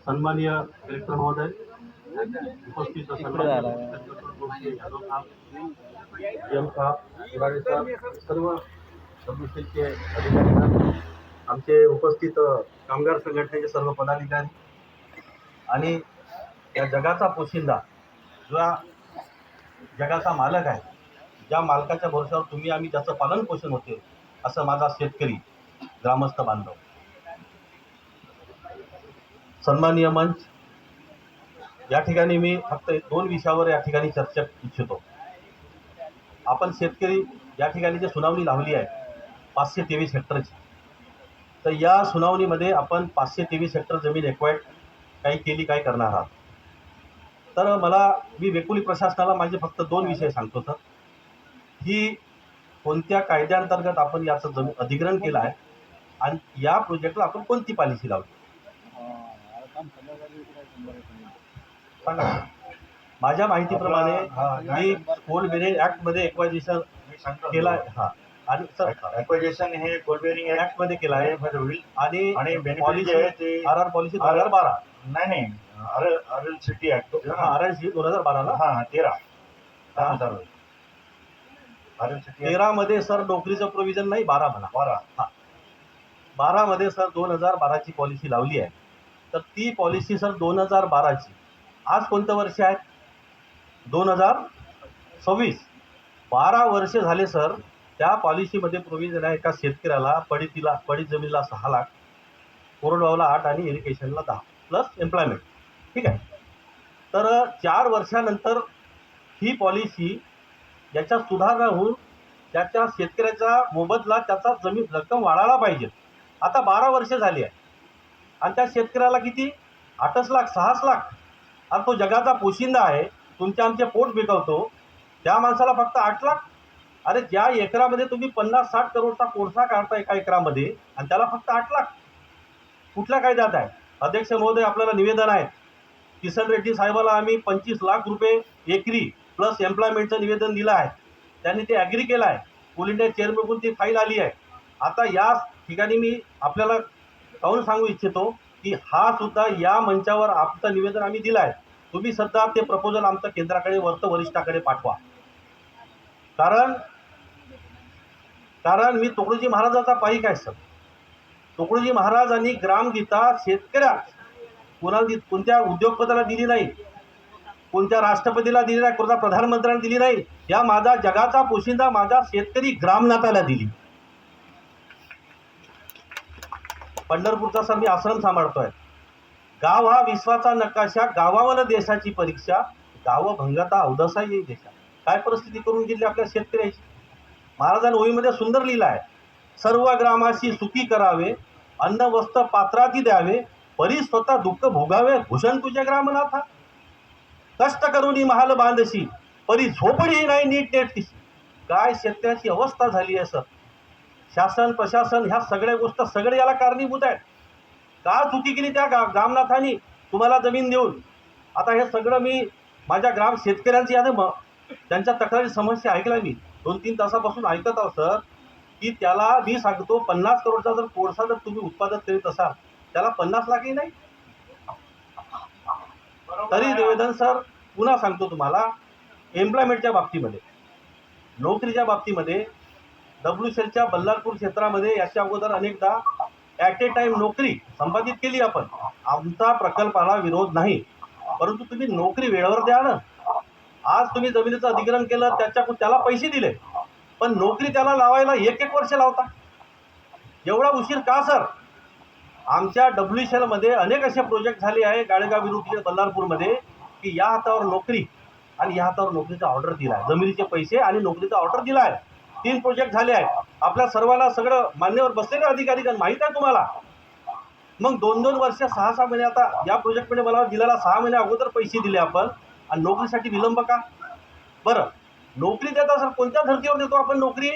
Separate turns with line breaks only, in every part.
सन्माननीय कलेक्टर महोदय, उपस्थित सर्व डब्ल्यूसीचे अधिकारी, आमचे उपस्थित कामगार संघटनेचे सर्व पदाधिकारी आणि या जगाचा पोशिंदा, जो जगाचा मालक आहे, ज्या मालकाच्या भरोशावर तुम्ही आम्ही ज्याचं पालन पोषण होते, असं माझा शेतकरी ग्रामस्थ बांधव. सन्माननीय मंच, या ठिकाणी मी फक्त दोन विषयावर या ठिकाणी चर्चा इच्छितो. आपण शेतकरी या ठिकाणी जे सुनावणी लावली आहे 523 हेक्टरची, तर या सुनावणीमध्ये आपण 523 हेक्टर जमीन एक्वायर्ड काही केली, काय करणार आहात. तर मी वेकुली प्रशासनाला माझे फक्त दोन विषय सांगतो सर, की कोणत्या कायद्याअंतर्गत आपण याचं अधिग्रहण केलं आहे आणि या प्रोजेक्टला आपण कोणती पॉलिसी लावली सांगा. माझ्या माहितीप्रमाणे मी कोल बेरिंग ॲक्टमध्ये एक्वायझेशन केलं आहे. हां, आणि सर
एक्वायझेशन हे कोल बेरिंग
ॲक्टमध्ये केलं आहे आणि
पॉलिसी आहे ते
RR पॉलिसी 2012.
नाही RL सिटी ॲक्ट
RL 2012
हां 13 RL सिटी
13 मध्ये सर नोकरीचं प्रोव्हिजन नाही, 12 म्हणा. 12 मध्ये सर 2012ची पॉलिसी लावली आहे. तर ती पॉलिसी सर 2012ची, आज कोणतं वर्ष आहे? 2026. 12 वर्ष झाले सर. त्या पॉलिसीमध्ये प्रोव्हिजन आहे, एका शेतकऱ्याला पडीत जमिनीला 6 लाख, कोरडवाहूला 8 आणि इरिगेशनला 10 प्लस एम्प्लॉयमेंट. ठीक आहे. तर 4 वर्षानंतर ही पॉलिसी याच्या सुधारणा होऊन त्याच्या शेतकऱ्याचा मोबदला, त्याचा जमीन रक्कम वाढायला पाहिजे. आता 12 वर्ष झाली आहे आणि त्या शेतकऱ्याला किती? 8 लाख 6 लाख. आणि तो जगाचा पोशिंदा आहे, आमचे पोट बिकवतो, त्या माणसाला फक्त 8 लाख. अरे ज्या एकरामध्ये तुम्ही 50-60 करोडचा कोळसा काढता एका एकरामध्ये, आणि त्याला फक्त 8 लाख. कुठल्या कायद्यात आहे? अध्यक्ष महोदय, आपल्याला निवेदन आहे. किसन रेड्डी साहेबाला आम्ही 25 लाख रुपये एकरी प्लस एम्प्लॉयमेंटचं निवेदन दिलं आहे. त्यांनी ते ॲग्री केलं आहे. कोल इंडिया चेअरमनकडून ती फाईल आली आहे. आता या ठिकाणी मी आपल्याला काहून सांगू इच्छितो की हा सुद्धा या मंचावर आमचं निवेदन आम्ही दिलं आहे. तुम्ही सध्या ते प्रपोजल आमचं केंद्राकडे वरिष्ठाकडे पाठवा. कारण मी तुकडोजी महाराजाचा पाईक आहे सर. तुकडोजी महाराजांनी ग्रामगीता कोणत्या उद्योगपतीला दिली नाही, कोणत्या राष्ट्रपतीला दिली नाही, कोणत्या प्रधानमंत्र्यांना दिली नाही. या माझा जगाचा पोशिंदा माझा शेतकरी ग्रामनाथाला दिली. पंढरपूरचा सर मी आश्रम सांभाळतोय. गाव हा विश्वाचा नकाशा, गावावर देशाची परीक्षा, गाव भंगता अवदसा येई देशा. काय परिस्थिती करून गेली आपल्या शेतकऱ्याची. महाराजांनी ओळीमध्ये सुंदर लिहिलं आहे, सर्व ग्रामाशी सुखी करावे, अन्न वस्त्र पात्राती द्यावे, परी स्वतः दुःख भोगावे, भूषण तुझ्या ग्रामनाथा. कष्ट करून महाल बांधशी, परी झोपडी नाही नीट नेटकीशी. काय शेतकऱ्याची अवस्था झाली आहे सर. शासन प्रशासन ह्या सगळ्या गोष्ट सगळे याला कारणीभूत आहेत. का चुकी केली त्या ग्रामनाथांनी तुम्हाला जमीन देऊन. आता हे सगळं मी माझ्या शेतकऱ्यांची त्यांच्या तक्रारी समस्या ऐकल्या. मी 2-3 तासापासून ऐकत आहो सर, की त्याला मी सांगतो 50 करोडचा जर कोळसा जर तुम्ही उत्पादन करीत असाल, त्याला 50 लाखही नाही. तरी निवेदन सर पुन्हा सांगतो तुम्हाला, एम्प्लॉयमेंटच्या बाबतीमध्ये, नोकरीच्या बाबतीमध्ये, WCLच्या बल्लारपूर क्षेत्रामध्ये याच्या अगोदर अनेकदा ॲट ए टाईम नोकरी संपादित केली आपण. आमचा प्रकल्पाला विरोध नाही, परंतु तुम्ही नोकरी वेळेवर द्या ना. आज तुम्ही जमिनीचं अधिग्रहण केलं, त्याला पैसे दिले, पण नोकरी त्याला लावायला 1-1 वर्ष लावता. एवढा उशीर का सर? आमच्या WCLमध्ये अनेक असे प्रोजेक्ट झाले आहे, गाळेगाव विरुद्ध बल्लारपूरमध्ये, की या हातावर नोकरी आणि या हातावर नोकरीचा ऑर्डर दिला आहे. जमिनीचे पैसे आणि नोकरीचा ऑर्डर दिला आहे. 3 प्रोजेक्ट झाले आहेत. आपल्या सर्वांना सगळं मान्यवर बसलेले अधिकारी माहीत आहे तुम्हाला. मग 2-2 वर्ष 6-6 महिने, आता या प्रोजेक्टमध्ये मला दिलेला 6 महिने अगोदर पैसे दिले आपण, आणि नोकरीसाठी विलंब का? बरं, नोकरी देता सर कोणत्या धर्तीवर देतो आपण नोकरी?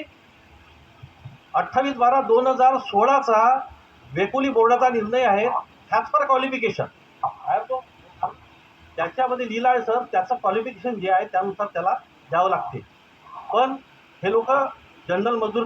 28/12/2016चा वेकुली बोर्डाचा निर्णय आहे, ॲज पर क्वालिफिकेशन आहे तो. त्याच्यामध्ये लिहिलं आहे सर, त्याचं क्वालिफिकेशन जे आहे त्यानुसार त्याला द्यावं लागते. पण हे लोक जनरल मजदूर